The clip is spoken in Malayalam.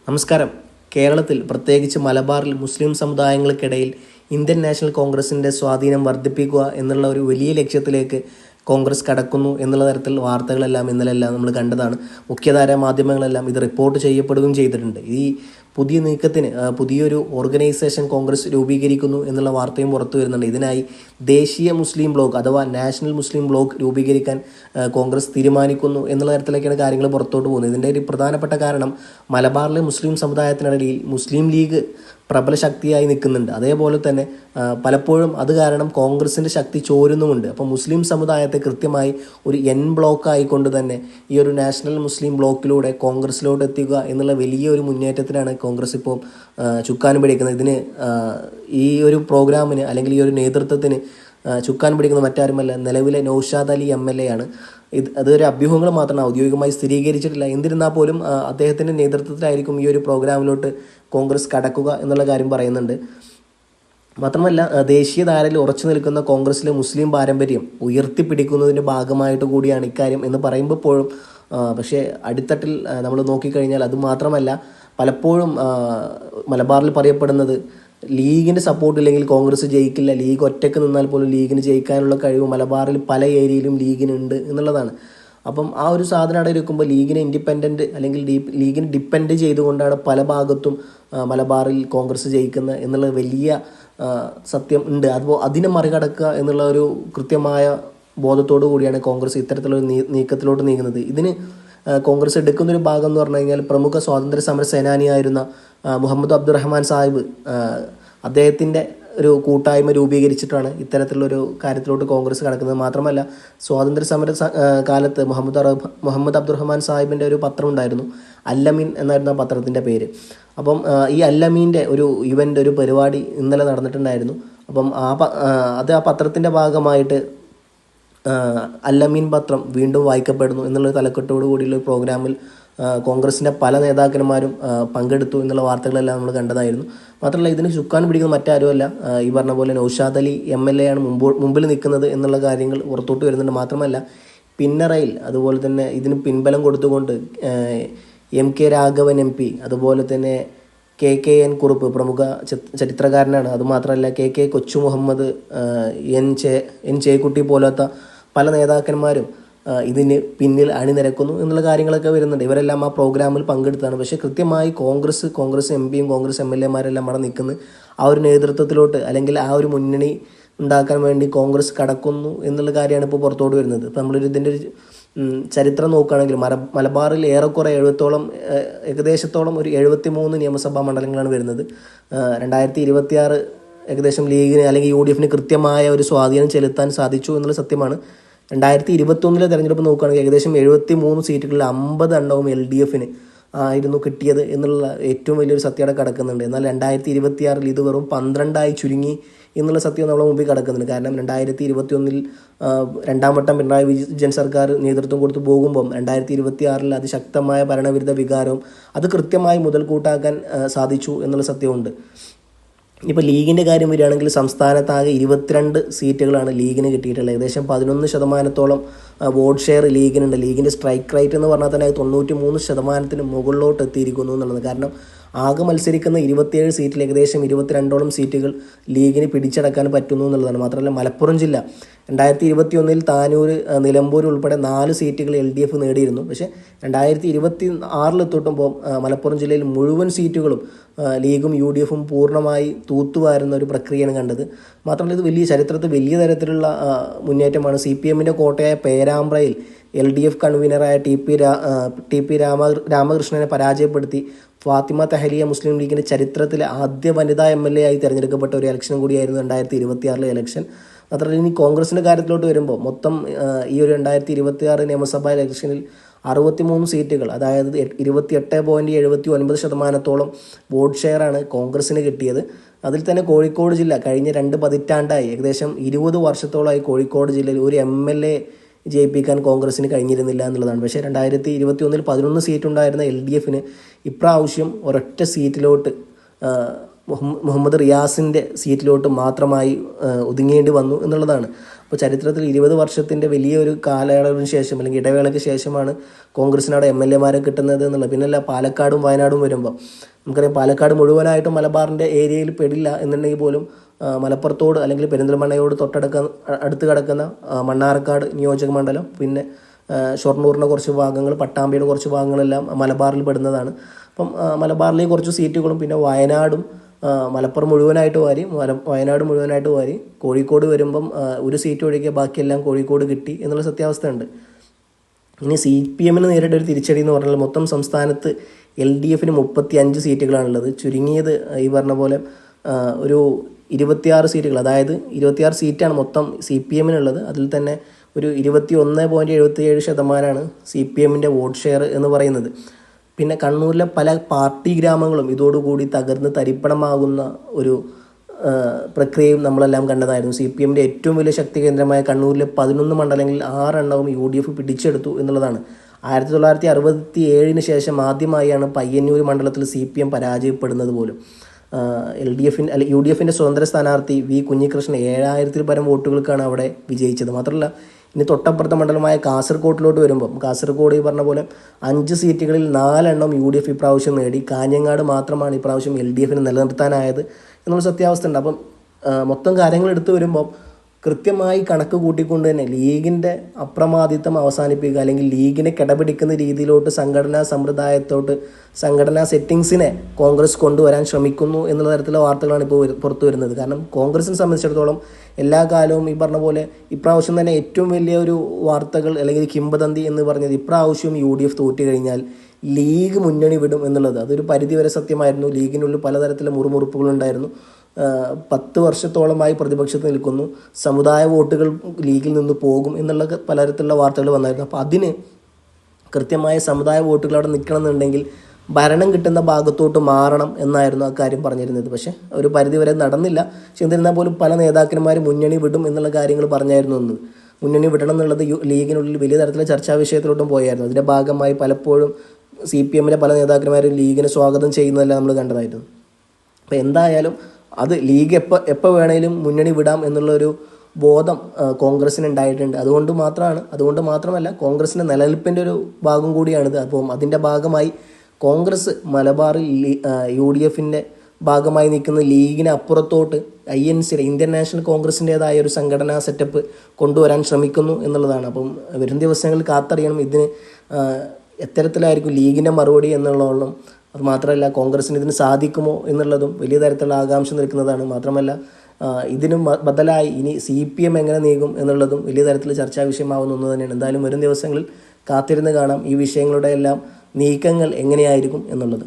നമസ്കാരം. കേരളത്തിൽ പ്രത്യേകിച്ച് മലബാറിൽ മുസ്ലിം സമുദായങ്ങൾക്കിടയിൽ ഇന്ത്യൻ നാഷണൽ കോൺഗ്രസിൻ്റെ സ്വാധീനം വർദ്ധിപ്പിക്കുക എന്നുള്ള ഒരു വലിയ ലക്ഷ്യത്തിലേക്ക് കോൺഗ്രസ് കടക്കുന്നു എന്നുള്ള തരത്തിൽ വാർത്തകളെല്ലാം ഇന്നലെല്ലാം നമ്മൾ കണ്ടതാണ്. മുഖ്യധാര മാധ്യമങ്ങളെല്ലാം ഇത് റിപ്പോർട്ട് ചെയ്യപ്പെടുകയും ചെയ്തിട്ടുണ്ട്. ഈ പുതിയ നീക്കത്തിന് പുതിയൊരു ഓർഗനൈസേഷൻ കോൺഗ്രസ് രൂപീകരിക്കുന്നു എന്നുള്ള വാർത്തയും പുറത്തു വരുന്നുണ്ട്. ഇതിനായി ദേശീയ മുസ്ലിം ബ്ലോക്ക് അഥവാ നാഷണൽ മുസ്ലിം ബ്ലോക്ക് രൂപീകരിക്കാൻ കോൺഗ്രസ് തീരുമാനിക്കുന്നു എന്നുള്ള തരത്തിലേക്കാണ് കാര്യങ്ങൾ പുറത്തോട്ട് പോകുന്നത്. ഇതിൻ്റെ ഒരു പ്രധാനപ്പെട്ട കാരണം മലബാറിലെ മുസ്ലിം സമുദായത്തിനിടയിൽ മുസ്ലിം ലീഗ് പ്രബല ശക്തിയായി നിൽക്കുന്നുണ്ട്. അതേപോലെ തന്നെ പലപ്പോഴും അത് കാരണം കോൺഗ്രസിൻ്റെ ശക്തി ചോരുന്നുമുണ്ട്. അപ്പോൾ മുസ്ലിം സമുദായത്തെ കൃത്യമായി ഒരു ബ്ലോക്ക് ആയിക്കൊണ്ട് തന്നെ ഈ ഒരു നാഷണൽ മുസ്ലിം ബ്ലോക്കിലൂടെ കോൺഗ്രസിലോട്ട് എത്തിക്കുക എന്നുള്ള വലിയൊരു മുന്നേറ്റത്തിലാണ് കോൺഗ്രസ് ഇപ്പോൾ ചുക്കാൻ പിടിക്കുന്നത്. ഇതിന് ഈ ഒരു പ്രോഗ്രാമിന് അല്ലെങ്കിൽ ഈ ഒരു നേതൃത്വത്തിന് ചുക്കാൻ പിടിക്കുന്നത് മറ്റാരുമല്ല, നിലവിലെ നൗഷാദ് അലി MLA ആണ്. അതൊരു അഭ്യൂഹങ്ങൾ മാത്രമാണ്, ഔദ്യോഗികമായി സ്ഥിരീകരിച്ചിട്ടില്ല. എന്നിരുന്നാൽ പോലും അദ്ദേഹത്തിൻ്റെ നേതൃത്വത്തിലായിരിക്കും ഈ ഒരു പ്രോഗ്രാമിലോട്ട് കോൺഗ്രസ് കടക്കുക എന്നുള്ള കാര്യം പറയുന്നുണ്ട്. മാത്രമല്ല, ദേശീയധാരയിൽ ഉറച്ചു നിൽക്കുന്ന കോൺഗ്രസിലെ മുസ്ലിം പാരമ്പര്യം ഉയർത്തിപ്പിടിക്കുന്നതിൻ്റെ ഭാഗമായിട്ട് കൂടിയാണ് ഇക്കാര്യം എന്ന് പറയുമ്പോഴും പക്ഷേ അടിത്തട്ടിൽ നമ്മൾ നോക്കിക്കഴിഞ്ഞാൽ അത് മാത്രമല്ല, പലപ്പോഴും മലബാറിൽ പറയപ്പെടുന്നത് ലീഗിൻ്റെ സപ്പോർട്ട് ഇല്ലെങ്കിൽ കോൺഗ്രസ് ജയിക്കില്ല, ലീഗ് ഒറ്റയ്ക്ക് നിന്നാൽ പോലും ലീഗിന് ജയിക്കാനുള്ള കഴിവ് മലബാറിൽ പല ഏരിയയിലും ലീഗിനുണ്ട് എന്നുള്ളതാണ്. അപ്പം ആ ഒരു സാധനം അവിടെ ഇരിക്കുമ്പോൾ ലീഗിനെ ഇൻഡിപെൻഡൻറ്റ് അല്ലെങ്കിൽ ലീഗിനെ ഡിപ്പെൻഡ് ചെയ്തുകൊണ്ടാണ് പല ഭാഗത്തും മലബാറിൽ കോൺഗ്രസ് ജയിക്കുന്നത് എന്നുള്ള വലിയ സത്യം ഉണ്ട്. അപ്പോൾ അതിനെ മറികടക്കുക എന്നുള്ള ഒരു കൃത്യമായ ബോധത്തോടു കൂടിയാണ് കോൺഗ്രസ് ഇത്തരത്തിലൊരു നീക്കത്തിലോട്ട് നീങ്ങുന്നത്. ഇതിന് കോൺഗ്രസ് എടുക്കുന്നൊരു ഭാഗം എന്ന് പറഞ്ഞു കഴിഞ്ഞാൽ പ്രമുഖ സ്വാതന്ത്ര്യ സമര സേനാനിയായിരുന്ന മുഹമ്മദ് അബ്ദുറഹ്മാൻ സാഹിബ് അദ്ദേഹത്തിൻ്റെ ഒരു കൂട്ടായ്മ രൂപീകരിച്ചിട്ടാണ് ഇത്തരത്തിലുള്ളൊരു കാര്യത്തിലോട്ട് കോൺഗ്രസ് കടക്കുന്നത്. മാത്രമല്ല, സ്വാതന്ത്ര്യ സമര കാലത്ത് മുഹമ്മദ് അബ്ദുറഹ്മാൻ സാഹിബിൻ്റെ ഒരു പത്രം ഉണ്ടായിരുന്നു, അല്ലമീൻ എന്നായിരുന്നു ആ പത്രത്തിൻ്റെ പേര്. അപ്പം ഈ അല്ലമീൻ്റെ ഒരു ഇവൻ്റ്, ഒരു പരിപാടി ഇന്നലെ നടന്നിട്ടുണ്ടായിരുന്നു. അപ്പം ആ പത്രത്തിൻ്റെ ഭാഗമായിട്ട് അല്ലമീൻ പത്രം വീണ്ടും വായിക്കപ്പെടുന്നു എന്നുള്ളൊരു തലക്കെട്ടോടു കൂടിയുള്ള പ്രോഗ്രാമിൽ കോൺഗ്രസിൻ്റെ പല നേതാക്കന്മാരും പങ്കെടുത്തു എന്നുള്ള വാർത്തകളെല്ലാം നമ്മൾ കണ്ടതായിരുന്നു. മാത്രമല്ല, ഇതിന് ചുക്കാൻ പിടിക്കുന്നത് മറ്റാരുമല്ല, ഈ പറഞ്ഞ പോലെ നൗഷാദ് അലി MLA ആണ് മുമ്പിൽ നിൽക്കുന്നത് എന്നുള്ള കാര്യങ്ങൾ പുറത്തോട്ട് വരുന്നുണ്ട്. മാത്രമല്ല, പിന്നറയിൽ അതുപോലെ തന്നെ ഇതിന് പിൻബലം കൊടുത്തുകൊണ്ട് MK രാഘവൻ MP, അതുപോലെ തന്നെ KKN കുറുപ്പ് പ്രമുഖ ചരിത്രകാരനാണ്. അതുമാത്രമല്ല, KK കൊച്ചു മുഹമ്മദ്, എൻ ചേക്കുട്ടി പോലത്തെ പല നേതാക്കന്മാരും ഇതിന് പിന്നിൽ അണിനിരക്കുന്നു എന്നുള്ള കാര്യങ്ങളൊക്കെ വരുന്നുണ്ട്. ഇവരെല്ലാം ആ പ്രോഗ്രാമിൽ പങ്കെടുത്താണ്. പക്ഷേ കൃത്യമായി കോൺഗ്രസ് MPയും കോൺഗ്രസ് MLA-മാരെല്ലാം അവിടെ നിൽക്കുന്നത് ആ ഒരു നേതൃത്വത്തിലോട്ട് അല്ലെങ്കിൽ ആ ഒരു മുന്നണി ഉണ്ടാക്കാൻ വേണ്ടി കോൺഗ്രസ് കടക്കുന്നു എന്നുള്ള കാര്യമാണ് ഇപ്പോൾ പുറത്തോട്ട് വരുന്നത്. ഇപ്പോൾ നമ്മളൊരു ഇതിൻ്റെ ഒരു ചരിത്രം നോക്കുകയാണെങ്കിൽ മലബാറിൽ ഏറെക്കുറെ ഏകദേശത്തോളം ഒരു 73 നിയമസഭാ മണ്ഡലങ്ങളാണ് വരുന്നത്. 2026 ഏകദേശം ലീഗിന് അല്ലെങ്കിൽ UDF-ന് കൃത്യമായ ഒരു സ്വാധീനം ചെലുത്താൻ സാധിച്ചു എന്നുള്ള സത്യമാണ്. 2021 തെരഞ്ഞെടുപ്പ് നോക്കുകയാണെങ്കിൽ ഏകദേശം 73 സീറ്റുകളിൽ 50 എണ്ണവും LDF-ന് ആയിരുന്നു കിട്ടിയത് എന്നുള്ള ഏറ്റവും വലിയൊരു സത്യം അവിടെ കിടക്കുന്നുണ്ട്. എന്നാൽ 2026 ഇത് വെറും 12 ചുരുങ്ങി എന്നുള്ള സത്യം നമ്മളെ മുമ്പിൽ കിടക്കുന്നുണ്ട്. കാരണം 2021 രണ്ടാം വട്ടം പിണറായി വിജയൻ സർക്കാർ നേതൃത്വം കൊടുത്തു പോകുമ്പം 2026 അതിശക്തമായ ഭരണവിരുദ്ധ വികാരവും അത് കൃത്യമായി മുതൽക്കൂട്ടാക്കാൻ സാധിച്ചു എന്നുള്ള സത്യമുണ്ട്. ഇപ്പോൾ ലീഗിൻ്റെ കാര്യം വരികയാണെങ്കിൽ സംസ്ഥാനത്താകെ 22 സീറ്റുകളാണ് ലീഗിന് കിട്ടിയിട്ടുള്ളത്. ഏകദേശം 11% വോട്ട് ഷെയർ ലീഗിനുണ്ട്. ലീഗിൻ്റെ സ്ട്രൈക്ക് റേറ്റ് എന്ന് പറഞ്ഞാൽ തന്നെ 93% മുകളിലോട്ട് എത്തിയിരിക്കുന്നു എന്നുള്ളത്. കാരണം ആകെ മത്സരിക്കുന്ന 27 സീറ്റിൽ ഏകദേശം 22 സീറ്റുകൾ ലീഗിന് പിടിച്ചടക്കാൻ പറ്റുന്നു എന്നുള്ളതാണ്. മാത്രമല്ല, മലപ്പുറം ജില്ല 2021 താനൂർ, നിലമ്പൂർ ഉൾപ്പെടെ 4 സീറ്റുകൾ LDF നേടിയിരുന്നു. പക്ഷേ 2026 എത്തുമ്പോൾ മലപ്പുറം ജില്ലയിൽ മുഴുവൻ സീറ്റുകളും ലീഗും UDF-ഉം പൂർണ്ണമായി തൂത്തുവാരുന്ന ഒരു പ്രക്രിയയാണ് കണ്ടത്. മാത്രമല്ല, ഇത് ചരിത്രത്തിൽ വലിയ തരത്തിലുള്ള മുന്നേറ്റമാണ്. CPM-ൻ്റെ കോട്ടയായ പേരാമ്പ്രയിൽ LDF കൺവീനറായ TP രാമകൃഷ്ണനെ പരാജയപ്പെടുത്തി ഫാത്തിമ തെഹലിയ മുസ്ലിം ലീഗിൻ്റെ ചരിത്രത്തിലെ ആദ്യ വനിതാ MLA ആയി തിരഞ്ഞെടുക്കപ്പെട്ട ഒരു ഇലക്ഷൻ കൂടിയായിരുന്നു 2026 ഇലക്ഷൻ. മാത്രമല്ല, ഇനി കോൺഗ്രസിൻ്റെ കാര്യത്തിലോട്ട് വരുമ്പോൾ മൊത്തം ഈ ഒരു 2026 നിയമസഭാ ഇലക്ഷനിൽ 63 സീറ്റുകൾ, അതായത് 28.79% വോട്ട് ഷെയറാണ് കോൺഗ്രസ്സിന് കിട്ടിയത്. അതിൽ തന്നെ കോഴിക്കോട് ജില്ല കഴിഞ്ഞ 2 പതിറ്റാണ്ടായി ഏകദേശം 20 വർഷത്തോളമായി കോഴിക്കോട് ജില്ലയിൽ ഒരു MLA ജയിപ്പിക്കാൻ കോൺഗ്രസ്സിന് കഴിഞ്ഞിരുന്നില്ല എന്നുള്ളതാണ്. പക്ഷേ 2021 11 സീറ്റുണ്ടായിരുന്ന LDF-ന് ഇപ്രാവശ്യം ഒരൊറ്റ സീറ്റിലോട്ട് മുഹമ്മദ് റിയാസിൻ്റെ സീറ്റിലോട്ട് മാത്രമായി ഒതുങ്ങേണ്ടി വന്നു എന്നുള്ളതാണ്. അപ്പോൾ ചരിത്രത്തിൽ 20 വർഷത്തിൻ്റെ വലിയൊരു കാലയളവിന് ശേഷം അല്ലെങ്കിൽ ഇടവേളയ്ക്ക് ശേഷമാണ് കോൺഗ്രസിനവിടെ MLA മാരെ കിട്ടുന്നത് എന്നുള്ളത്. പിന്നല്ല പാലക്കാടും വയനാടും വരുമ്പോൾ നമുക്കറിയാം, പാലക്കാട് മുഴുവനായിട്ടും മലബാറിൻ്റെ ഏരിയയിൽ പെടില്ല എന്നുണ്ടെങ്കിൽ പോലും മലപ്പുറത്തോട് അല്ലെങ്കിൽ പെരിന്തൽമണ്ണയോട് അടുത്ത് കിടക്കുന്ന മണ്ണാർക്കാട് നിയോജക മണ്ഡലം, പിന്നെ ഷൊർണൂറിൻ്റെ കുറച്ച് ഭാഗങ്ങൾ, പട്ടാമ്പിയുടെ കുറച്ച് ഭാഗങ്ങളെല്ലാം മലബാറിൽ പെടുന്നതാണ്. അപ്പം മലബാറിലേക്ക് കുറച്ച് സീറ്റുകളും, പിന്നെ മലപ്പുറം മുഴുവനായിട്ട് വയനാട് മുഴുവനായിട്ട് വാരി കോഴിക്കോട് വരുമ്പം ഒരു സീറ്റ് ഒഴികെ ബാക്കിയെല്ലാം കോഴിക്കോട് കിട്ടി എന്നുള്ള സത്യാവസ്ഥ ഉണ്ട്. ഇനി CPM നേരിട്ട ഒരു തിരിച്ചടി എന്ന് പറഞ്ഞാൽ മൊത്തം സംസ്ഥാനത്ത് LDF 35 സീറ്റുകളാണുള്ളത്. ചുരുങ്ങിയത് ഈ പറഞ്ഞ പോലെ ഒരു 26 സീറ്റുകൾ, അതായത് 26 സീറ്റാണ് മൊത്തം CPM അതിൽ തന്നെ ഒരു 21.77% CPM വോട്ട് ഷെയർ എന്ന് പറയുന്നത്. പിന്നെ കണ്ണൂരിലെ പല പാർട്ടി ഗ്രാമങ്ങളും ഇതോടുകൂടി തകർന്ന് തരിപ്പണമാകുന്ന ഒരു പ്രക്രിയയും നമ്മളെല്ലാം കണ്ടതായിരുന്നു. CPM ഏറ്റവും വലിയ ശക്തി കേന്ദ്രമായ കണ്ണൂരിലെ 11 മണ്ഡലങ്ങളിൽ 6 എണ്ണവും UDF പിടിച്ചെടുത്തു എന്നുള്ളതാണ്. 1967 ശേഷം ആദ്യമായാണ് പയ്യന്നൂർ മണ്ഡലത്തിൽ CPM പരാജയപ്പെടുന്നത് പോലും. UDF സ്വതന്ത്ര സ്ഥാനാർത്ഥി V കുഞ്ഞികൃഷ്ണൻ 7000-ൽ പരം വോട്ടുകൾക്കാണ് അവിടെ വിജയിച്ചത്. മാത്രമല്ല, ഇനി തൊട്ടപ്പുറത്തെ മണ്ഡലമായ കാസർഗോഡിലോട്ട് വരുമ്പം കാസർഗോഡ് ഈ പറഞ്ഞ പോലെ 5 സീറ്റുകളിൽ 4 എണ്ണം UDF ഇപ്രാവശ്യം നേടി. കാഞ്ഞങ്ങാട് മാത്രമാണ് ഇപ്രാവശ്യം LDF നിലനിർത്താനായത് എന്നുള്ള സത്യാവസ്ഥ ഉണ്ട്. അപ്പം മൊത്തം കാര്യങ്ങൾ എടുത്തു വരുമ്പം കൃത്യമായി കണക്ക് കൂട്ടിക്കൊണ്ട് തന്നെ ലീഗിൻ്റെ അപ്രമാദിത്വം അവസാനിപ്പിക്കുക, അല്ലെങ്കിൽ ലീഗിനെ കിടപിടിക്കുന്ന രീതിയിലോട്ട് സംഘടനാ സമ്പ്രദായത്തോട്ട് സംഘടനാ സെറ്റിങ്സിനെ കോൺഗ്രസ് കൊണ്ടുവരാൻ ശ്രമിക്കുന്നു എന്നുള്ള തരത്തിലുള്ള വാർത്തകളാണ് ഇപ്പോൾ പുറത്തു വരുന്നത്. കാരണം കോൺഗ്രസിനെ സംബന്ധിച്ചിടത്തോളം എല്ലാ കാലവും ഈ പറഞ്ഞ പോലെ ഇപ്രാവശ്യം തന്നെ ഏറ്റവും വലിയ ഒരു വാർത്തകൾ അല്ലെങ്കിൽ കിംവദന്തി എന്ന് പറഞ്ഞത് ഇപ്രാവശ്യം UDF തോറ്റു കഴിഞ്ഞാൽ ലീഗ് മുന്നണി വിടും എന്നുള്ളത്. അതൊരു പരിധിവരെ സത്യമായിരുന്നു. ലീഗിനുള്ളിൽ പലതരത്തിലുള്ള മുറുമുറുപ്പുകളുണ്ടായിരുന്നു. 10 വർഷത്തോളമായി പ്രതിപക്ഷത്ത് നിൽക്കുന്നു, സമുദായ വോട്ടുകൾ ലീഗിൽ നിന്ന് പോകും എന്നുള്ള പലതരത്തിലുള്ള വാർത്തകൾ വന്നായിരുന്നു. അപ്പോൾ അതിന് കൃത്യമായ സമുദായ വോട്ടുകൾ അവിടെ നിൽക്കണമെന്നുണ്ടെങ്കിൽ ഭരണം കിട്ടുന്ന ഭാഗത്തോട്ട് മാറണം എന്നായിരുന്നു ആ കാര്യം പറഞ്ഞിരുന്നത്. പക്ഷേ ഒരു പരിധിവരെ നടന്നില്ല. പക്ഷെ എന്നിരുന്നാൽ പോലും പല നേതാക്കന്മാരും മുന്നണി വിടും എന്നുള്ള കാര്യങ്ങൾ പറഞ്ഞായിരുന്നു. മുന്നണി വിടണം എന്നുള്ളത് ലീഗിനുള്ളിൽ വലിയ തരത്തിലുള്ള ചർച്ചാ വിഷയത്തിലോട്ടും പോയായിരുന്നു. അതിൻ്റെ ഭാഗമായി പലപ്പോഴും CPM പല നേതാക്കന്മാരും ലീഗിനെ സ്വാഗതം ചെയ്യുന്നതെല്ലാം നമ്മൾ കണ്ടതായിരുന്നു. അപ്പോൾ എന്തായാലും അത് ലീഗ് എപ്പോൾ വേണേലും മുന്നണി വിടാം എന്നുള്ളൊരു ബോധം കോൺഗ്രസ്സിന് ഉണ്ടായിട്ടുണ്ട്. അതുകൊണ്ട് മാത്രമല്ല കോൺഗ്രസിൻ്റെ നിലനിൽപ്പിൻ്റെ ഒരു ഭാഗം കൂടിയാണിത്. അപ്പം അതിൻ്റെ ഭാഗമായി കോൺഗ്രസ് മലബാറിൽ UDF ഭാഗമായി നിൽക്കുന്ന ലീഗിന് അപ്പുറത്തോട്ട് INC ഇന്ത്യൻ നാഷണൽ കോൺഗ്രസിൻ്റേതായ ഒരു സംഘടനാ സെറ്റപ്പ് കൊണ്ടുവരാൻ ശ്രമിക്കുന്നു എന്നുള്ളതാണ്. അപ്പം വരും ദിവസങ്ങളിൽ കാത്തറിയണം ഇതിന് എത്തരത്തിലായിരിക്കും ലീഗിൻ്റെ മറുപടി എന്നുള്ളതും. അതുമാത്രമല്ല കോൺഗ്രസിന് ഇതിന് സാധിക്കുമോ എന്നുള്ളതും വലിയ തരത്തിലുള്ള ആകാംക്ഷ നിൽക്കുന്നതാണ്. മാത്രമല്ല ഇതിനും ബദലായി ഇനി CPM എങ്ങനെ നീങ്ങും എന്നുള്ളതും വലിയ തരത്തിൽ ചർച്ചാ വിഷയമാവുന്ന ഒന്ന് തന്നെയാണ്. എന്തായാലും വരും ദിവസങ്ങളിൽ കാത്തിരുന്ന് കാണാം ഈ വിഷയങ്ങളുടെ എല്ലാം നീക്കങ്ങൾ എങ്ങനെയായിരിക്കും എന്നുള്ളത്.